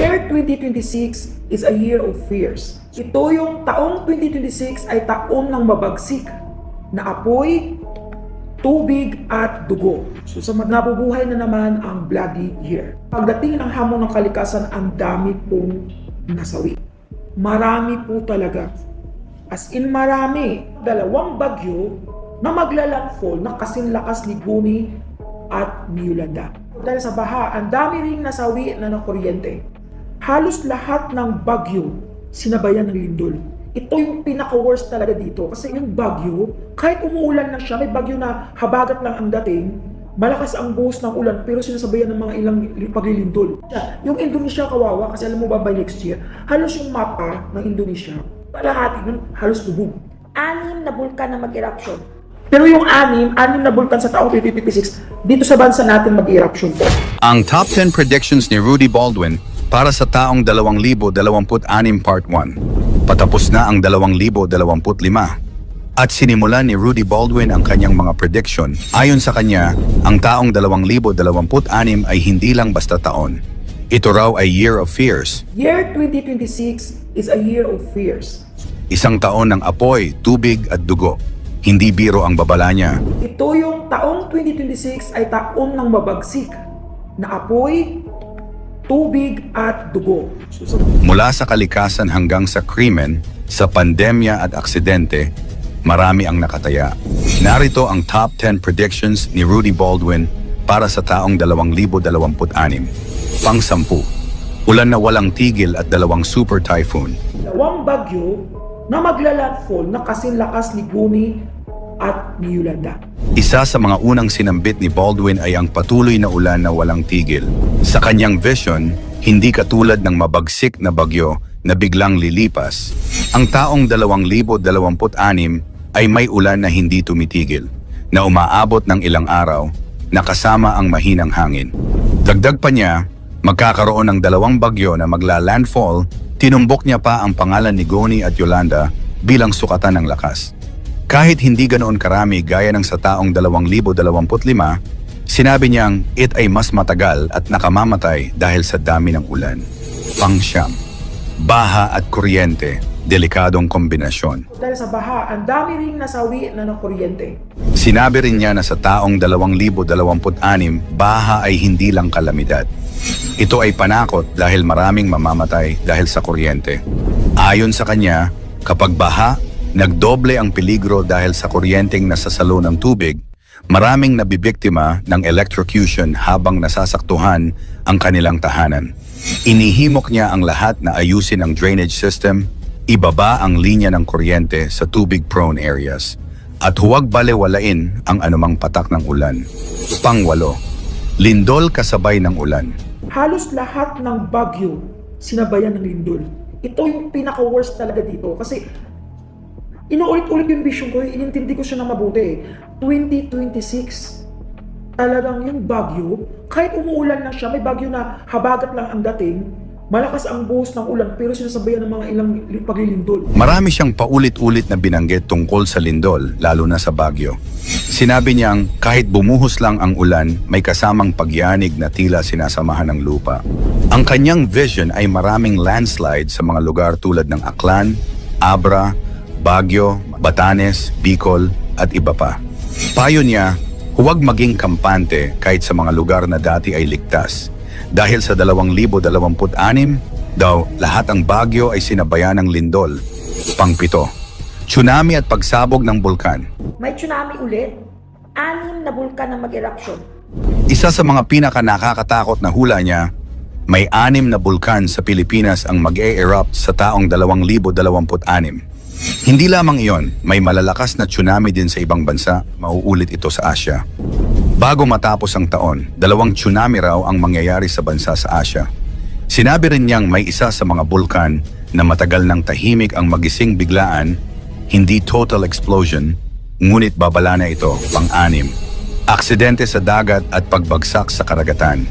Year 2026 is a year of fears. Ito yung taong 2026 ay taong ng mabagsik na apoy, tubig at dugo. So sa nabubuhay na naman ang bloody year. Pagdating ng hamon ng kalikasan, ang dami pong nasawi. Marami po talaga. As in marami. Dalawang bagyo na maglalandfall na kasing lakas ni Guni at ni Yolanda. Dahil sa baha, ang dami ring nasawi na kuryente. Halos lahat ng bagyo sinabayan ng lindol. Ito yung pinaka-worst talaga dito kasi yung bagyo, kahit umuulan na siya, may bagyo na habagat lang ang dating, malakas ang buhos ng ulan pero sinasabayan ng mga ilang paglilindol. Yung Indonesia kawawa kasi alam mo ba by next year, halos yung mapa ng Indonesia, kalahati nun halos lubog. 6 na bulkan na mag-eruption. Pero yung 6 na bulkan sa taong 2026, dito sa bansa natin mag-eruption po. Ang top 10 predictions ni Rudy Baldwin para sa taong 2026 Part 1. Patapos na ang 2025 at sinimulan ni Rudy Baldwin ang kanyang mga prediction. Ayon sa kanya, ang taong 2026 ay hindi lang basta taon. Ito raw ay year of fears. Year 2026 is a year of fears. Isang taon ng apoy, tubig at dugo. Hindi biro ang babala niya. Ito yung taong 2026 ay taon ng mabagsik na apoy, tubig at dugo. Mula sa kalikasan hanggang sa krimen, sa pandemya at aksidente, marami ang nakataya. Narito ang top 10 predictions ni Rudy Baldwin para sa taong 2026. Pang-10. Ulan na walang tigil at 2 super typhoon. 2 bagyo na maglalandfall na kasing lakas ni Guni at ni Yolanda. Isa sa mga unang sinambit ni Baldwin ay ang patuloy na ulan na walang tigil. Sa kanyang vision, hindi katulad ng mabagsik na bagyo na biglang lilipas. Ang taong 2026 ay may ulan na hindi tumitigil, na umaabot ng ilang araw, na kasama ang mahinang hangin. Dagdag pa niya, magkakaroon ng 2 bagyo na magla-landfall, tinumbok niya pa ang pangalan ni Goni at Yolanda bilang sukatan ng lakas. Kahit hindi ganoon karami gaya ng sa taong 2025, sinabi niyang it ay mas matagal at nakamamatay dahil sa dami ng ulan. Pang-9. Baha at kuryente, delikadong kombinasyon. Dahil sa baha, ang dami ring nasawi na kuryente. Sinabi rin niya na sa taong 2026, baha ay hindi lang kalamidad. Ito ay panakot dahil maraming mamamatay dahil sa kuryente. Ayon sa kanya, kapag baha, nagdoble ang peligro dahil sa kuryenteng nasasalo ng tubig, maraming nabibiktima ng electrocution habang nasasaktuhan ang kanilang tahanan. Inihimok niya ang lahat na ayusin ang drainage system, ibaba ang linya ng kuryente sa tubig-prone areas, at huwag balewalain ang anumang patak ng ulan. Pang-8. Lindol kasabay ng ulan. Halos lahat ng bagyo sinabayan ng lindol. Ito yung pinaka-worst talaga dito kasi inuulit-ulit yung vision ko, inintindi ko siya na mabuti. 2026, talagang yung bagyo, kahit umuulan na siya, may bagyo na habagat lang ang dating, malakas ang buhos ng ulan pero sinasabayan ng mga ilang paglilindol. Marami siyang paulit-ulit na binanggit tungkol sa lindol, lalo na sa bagyo. Sinabi niyang kahit bumuhos lang ang ulan, may kasamang pagyanig na tila sinasamahan ng lupa. Ang kanyang vision ay maraming landslide sa mga lugar tulad ng Aklan, Abra, Baguio, Batanes, Bicol at iba pa. Payo niya, huwag maging kampante kahit sa mga lugar na dati ay ligtas. Dahil sa 2026 daw, lahat ang Baguio ay sinabayan ng lindol. Pang-7. Tsunami at pagsabog ng bulkan. May tsunami ulit, 6 na bulkan na mag-eruption. Isa sa mga pinaka-nakakatakot na hula niya, may 6 na bulkan sa Pilipinas ang mag-e-erupt sa taong 2026. Hindi lamang iyon, may malalakas na tsunami din sa ibang bansa, mauulit ito sa Asia. Bago matapos ang taon, 2 tsunami raw ang mangyayari sa bansa sa Asia. Sinabi rin niyang may isa sa mga bulkan na matagal ng tahimik ang magising biglaan, hindi total explosion, ngunit babala na ito, pang-6. Aksidente sa dagat at pagbagsak sa karagatan.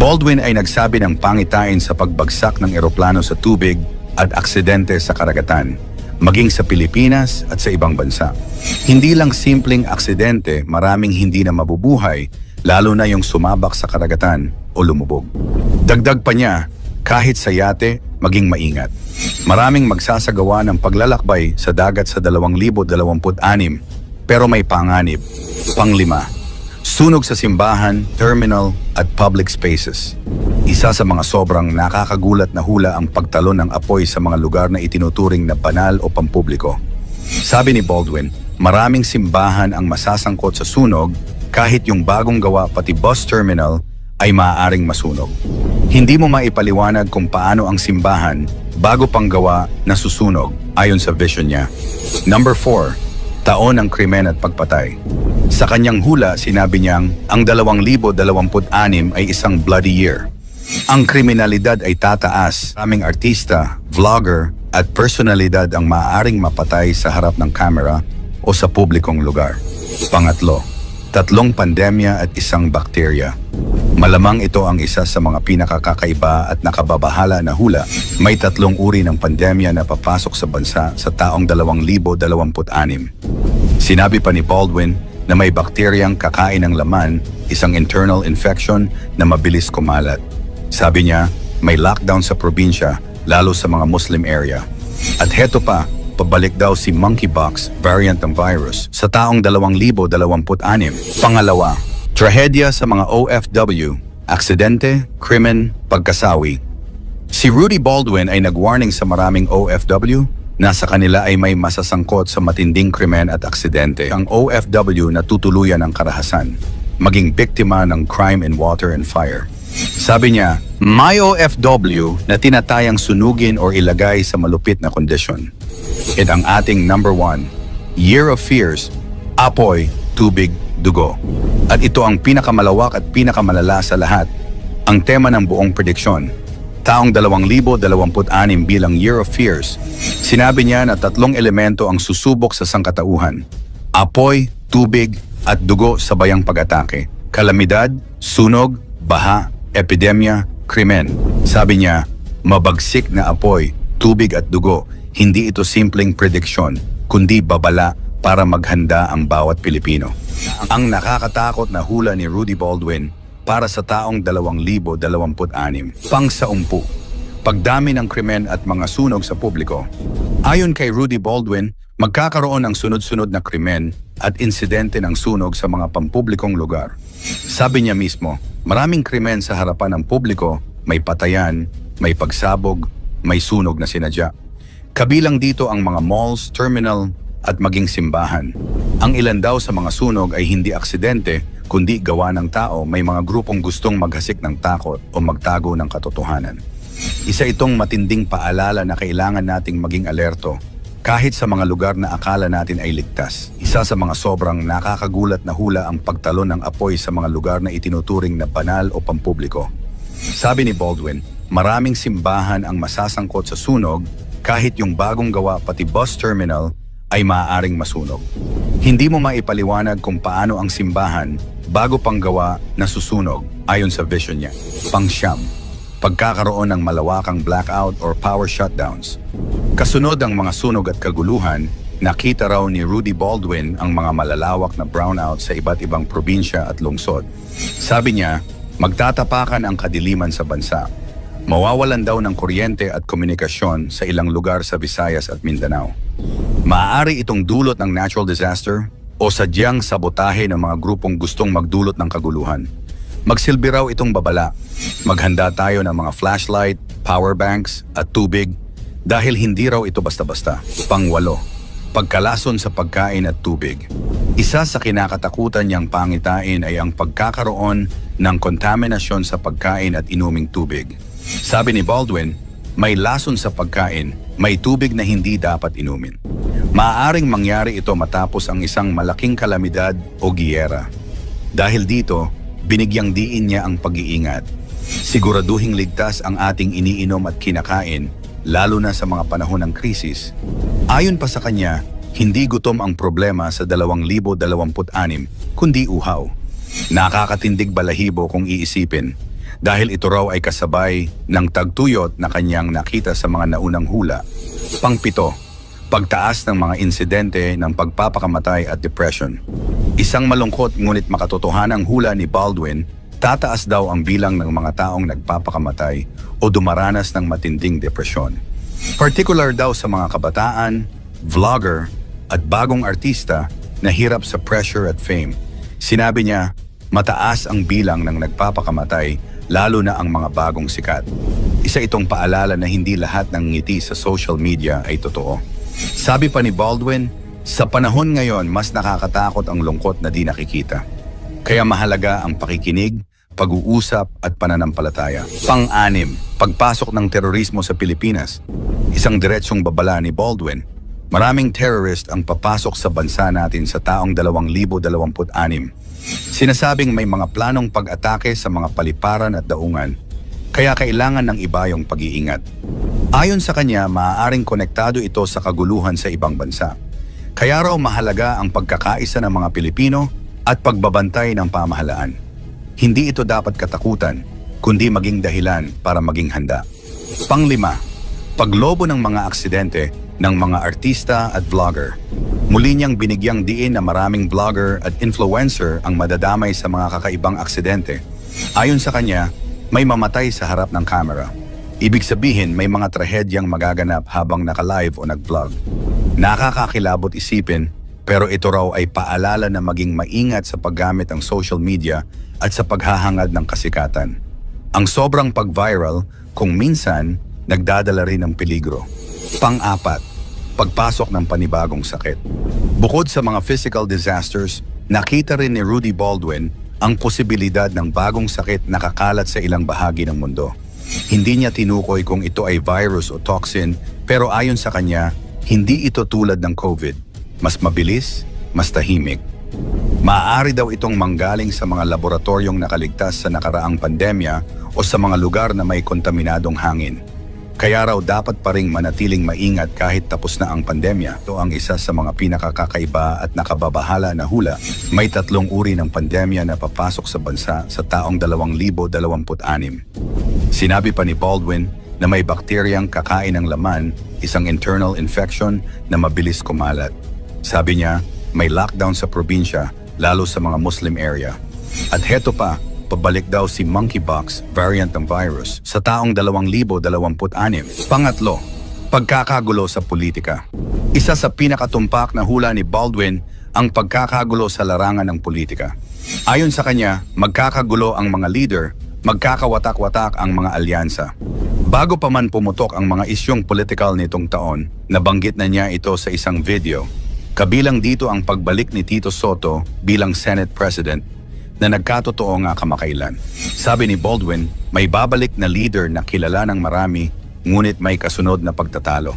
Baldwin ay nagsabi ng pangitain sa pagbagsak ng eroplano sa tubig at aksidente sa karagatan, maging sa Pilipinas at sa ibang bansa. Hindi lang simpleng aksidente, maraming hindi na mabubuhay, lalo na yung sumabak sa karagatan o lumubog. Dagdag pa niya, Kahit sa yate, maging maingat. Maraming magsasagawa ng paglalakbay sa dagat sa 2026, pero may panganib. Panglima, sunog sa simbahan, terminal at public spaces. Isa sa mga sobrang nakakagulat na hula ang pagtalon ng apoy sa mga lugar na itinuturing na banal o pampubliko. Sabi ni Baldwin, maraming simbahan ang masasangkot sa sunog kahit yung bagong gawa pati bus terminal ay maaaring masunog. Hindi mo maipaliwanag kung paano ang simbahan bago pang gawa na susunog ayon sa vision niya. Number 4, taon ng krimen at pagpatay. Sa kanyang hula, sinabi niyang ang 2026 ay isang bloody year. Ang kriminalidad ay tataas. Maraming artista, vlogger at personalidad ang maaaring mapatay sa harap ng kamera o sa publikong lugar. Pangatlo, 3 pandemya at 1 bakterya. Malamang ito ang isa sa mga pinakakakaiba at nakababahala na hula. May 3 uri ng pandemya na papasok sa bansa sa taong 2026. Sinabi pa ni Baldwin na may bakteryang kakain ng laman, isang internal infection na mabilis kumalat. Sabi niya, may lockdown sa probinsya, lalo sa mga Muslim area. At heto pa, pabalik daw si monkeypox variant ng virus sa taong 2026. Pangalawa, trahedya sa mga OFW, aksidente, krimen, pagkasawi. Si Rudy Baldwin ay nag-warning sa maraming OFW na sa kanila ay may masasangkot sa matinding krimen at aksidente. Ang OFW na tutuluyan ng karahasan, maging biktima ng crime in water and fire. Sabi niya, may OFW na tinatayang sunugin o ilagay sa malupit na kondisyon. At ang ating number 1, Year of Fears, apoy, tubig, dugo. At ito ang pinakamalawak at pinakamalala sa lahat, ang tema ng buong prediksyon. Taong 2026 bilang Year of Fears, sinabi niya na 3 elemento ang susubok sa sangkatauhan. Apoy, tubig, at dugo sabayang pag-atake. Kalamidad, sunog, baha, epidemya, krimen. Sabi niya, mabagsik na apoy, tubig at dugo, hindi ito simpleng prediksyon, kundi babala para maghanda ang bawat Pilipino. Ang nakakatakot na hula ni Rudy Baldwin para sa taong 2026. Pangsaumpu, pagdami ng krimen at mga sunog sa publiko. Ayon kay Rudy Baldwin, magkakaroon ng sunod-sunod na krimen at insidente ng sunog sa mga pampublikong lugar. Sabi niya mismo, maraming krimen sa harapan ng publiko, may patayan, may pagsabog, may sunog na sinadya. Kabilang dito ang mga malls, terminal at maging simbahan. Ang ilan daw sa mga sunog ay hindi aksidente, kundi gawa ng tao, may mga grupong gustong maghasik ng takot o magtago ng katotohanan. Isa itong matinding paalala na kailangan nating maging alerto kahit sa mga lugar na akala natin ay ligtas. Isa sa mga sobrang nakakagulat na hula ang pagtalon ng apoy sa mga lugar na itinuturing na banal o pampubliko. Sabi ni Baldwin, maraming simbahan ang masasangkot sa sunog kahit yung bagong gawa pati bus terminal ay maaaring masunog. Hindi mo maipaliwanag kung paano ang simbahan bago pang gawa na susunog ayon sa vision niya. Pangsyam, pagkakaroon ng malawakang blackout or power shutdowns. Kasunod ang mga sunog at kaguluhan, nakita raw ni Rudy Baldwin ang mga malalawak na brownout sa iba't ibang probinsya at lungsod. Sabi niya, magtatapakan ang kadiliman sa bansa. Mawawalan daw ng kuryente at komunikasyon sa ilang lugar sa Visayas at Mindanao. Maaari itong dulot ng natural disaster o sadyang sabotahe ng mga grupong gustong magdulot ng kaguluhan. Magsilbi raw itong babala. Maghanda tayo ng mga flashlight, power banks at tubig dahil hindi raw ito basta-basta. Pangwalo, pagkalason sa pagkain at tubig. Isa sa kinakatakutan niyang pangitain ay ang pagkakaroon ng kontaminasyon sa pagkain at inuming tubig. Sabi ni Baldwin, may lason sa pagkain, may tubig na hindi dapat inumin. Maaaring mangyari ito matapos ang isang malaking kalamidad o giyera. Dahil dito, binigyang diin niya ang pag-iingat. Siguraduhing ligtas ang ating iniinom at kinakain, lalo na sa mga panahon ng krisis. Ayon pa sa kanya, hindi gutom ang problema sa 2026, kundi uhaw. Nakakatindig balahibo kung iisipin, dahil ito raw ay kasabay ng tagtuyot na kanyang nakita sa mga naunang hula. Pangpito, pagtaas ng mga insidente ng pagpapakamatay at depression. Isang malungkot ngunit makatotohanang hula ni Baldwin tataas daw ang bilang ng mga taong nagpapakamatay o dumaranas ng matinding depresyon. Particular daw sa mga kabataan, vlogger, at bagong artista na hirap sa pressure at fame. Sinabi niya, mataas ang bilang ng nagpapakamatay lalo na ang mga bagong sikat. Isa itong paalala na hindi lahat ng ngiti sa social media ay totoo. Sabi pa ni Baldwin, sa panahon ngayon mas nakakatakot ang lungkot na di nakikita. Kaya mahalaga ang pakikinig, pag-uusap at pananampalataya. Pang-anim, pagpasok ng terorismo sa Pilipinas. Isang diretsyong babala ni Baldwin. Maraming terrorist ang papasok sa bansa natin sa taong 2026. Sinasabing may mga planong pag-atake sa mga paliparan at daungan, kaya kailangan ng iba yung pag-iingat. Ayon sa kanya, maaaring konektado ito sa kaguluhan sa ibang bansa. Kaya raw mahalaga ang pagkakaisa ng mga Pilipino at pagbabantay ng pamahalaan. Hindi ito dapat katakutan, kundi maging dahilan para maging handa. Panglima, paglobo ng mga aksidente ng mga artista at vlogger. Muli niyang binigyang diin na maraming vlogger at influencer ang madadamay sa mga kakaibang aksidente. Ayon sa kanya, may mamatay sa harap ng camera. Ibig sabihin may mga trahedyang magaganap habang naka-live o nag-vlog. Nakakakilabot isipin, pero ito raw ay paalala na maging maingat sa paggamit ng social media at sa paghahangad ng kasikatan. Ang sobrang pag-viral kung minsan nagdadala rin ng peligro. Pang-apat, pagpasok ng panibagong sakit. Bukod sa mga physical disasters, nakita rin ni Rudy Baldwin ang posibilidad ng bagong sakit na kakalat sa ilang bahagi ng mundo. Hindi niya tinukoy kung ito ay virus o toxin, pero ayon sa kanya, hindi ito tulad ng COVID. Mas mabilis, mas tahimik. Maaari daw itong manggaling sa mga laboratoryong nakaligtas sa nakaraang pandemya o sa mga lugar na may kontaminadong hangin. Kaya raw dapat pa ring manatiling maingat kahit tapos na ang pandemya. Ito ang isa sa mga pinakakakaiba at nakababahala na hula. May 3 uri ng pandemya na papasok sa bansa sa taong 2026. Sinabi pa ni Baldwin na may bakteryang kakain ng laman, isang internal infection na mabilis kumalat. Sabi niya, may lockdown sa probinsya, lalo sa mga Muslim area. At heto pa, pabalik daw si monkeypox variant ng virus sa taong 2026. Pangatlo, pagkakagulo sa politika. Isa sa pinakatumpak na hula ni Baldwin ang pagkakagulo sa larangan ng politika. Ayon sa kanya, magkakagulo ang mga leader, magkakawatak-watak ang mga alyansa. Bago pa man pumutok ang mga isyong political nitong taon, nabanggit na niya ito sa isang video. Kabilang dito ang pagbalik ni Tito Soto bilang Senate President na nagkatotoo nga kamakailan. Sabi ni Baldwin, may babalik na leader na kilala ng marami, ngunit may kasunod na pagtatalo.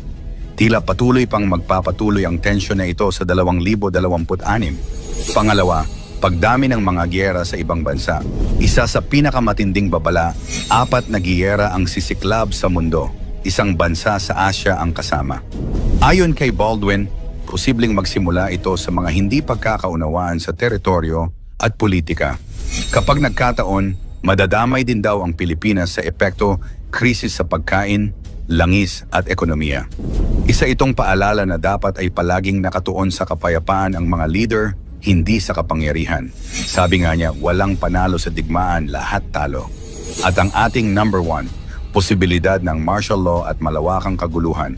Tila patuloy pang magpapatuloy ang tensyon na ito sa 2026. Pangalawa, pagdami ng mga giyera sa ibang bansa. Isa sa pinakamatinding babala, 4 na giyera ang sisiklab sa mundo. Isang bansa sa Asia ang kasama. Ayon kay Baldwin, posibleng magsimula ito sa mga hindi pagkakaunawaan sa teritoryo at politika. Kapag nagkataon, madadamay din daw ang Pilipinas sa epekto, krisis sa pagkain, langis at ekonomiya. Isa itong paalala na dapat ay palaging nakatuon sa kapayapaan ang mga leader, hindi sa kapangyarihan. Sabi nga niya, walang panalo sa digmaan, lahat talo. At ang ating number 1, posibilidad ng martial law at malawakang kaguluhan.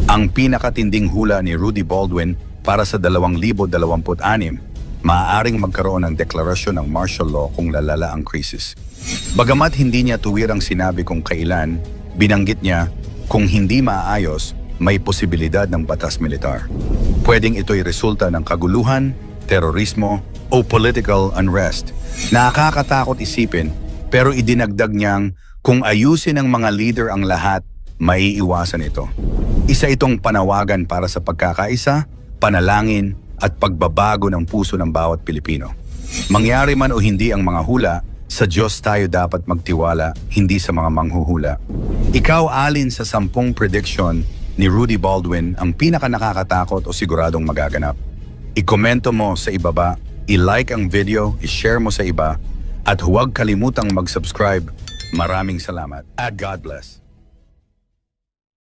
Ang pinakatinding hula ni Rudy Baldwin para sa 2026, maaaring magkaroon ng deklarasyon ng martial law kung lalala ang krisis. Bagamat hindi niya tuwirang sinabi kung kailan, binanggit niya kung hindi maayos, may posibilidad ng batas militar. Pwedeng ito'y resulta ng kaguluhan, terorismo o political unrest. Nakakatakot isipin, pero idinagdag niyang kung ayusin ng mga leader ang lahat, maiiwasan ito. Isa itong panawagan para sa pagkakaisa, panalangin at pagbabago ng puso ng bawat Pilipino. Mangyari man o hindi ang mga hula, sa Diyos tayo dapat magtiwala, hindi sa mga manghuhula. Ikaw alin sa 10 prediction ni Rudy Baldwin ang pinaka nakakatakot o siguradong magaganap? I-komento mo sa ibaba, i-like ang video, i-share mo sa iba, at huwag kalimutang mag-subscribe. Maraming salamat at God bless.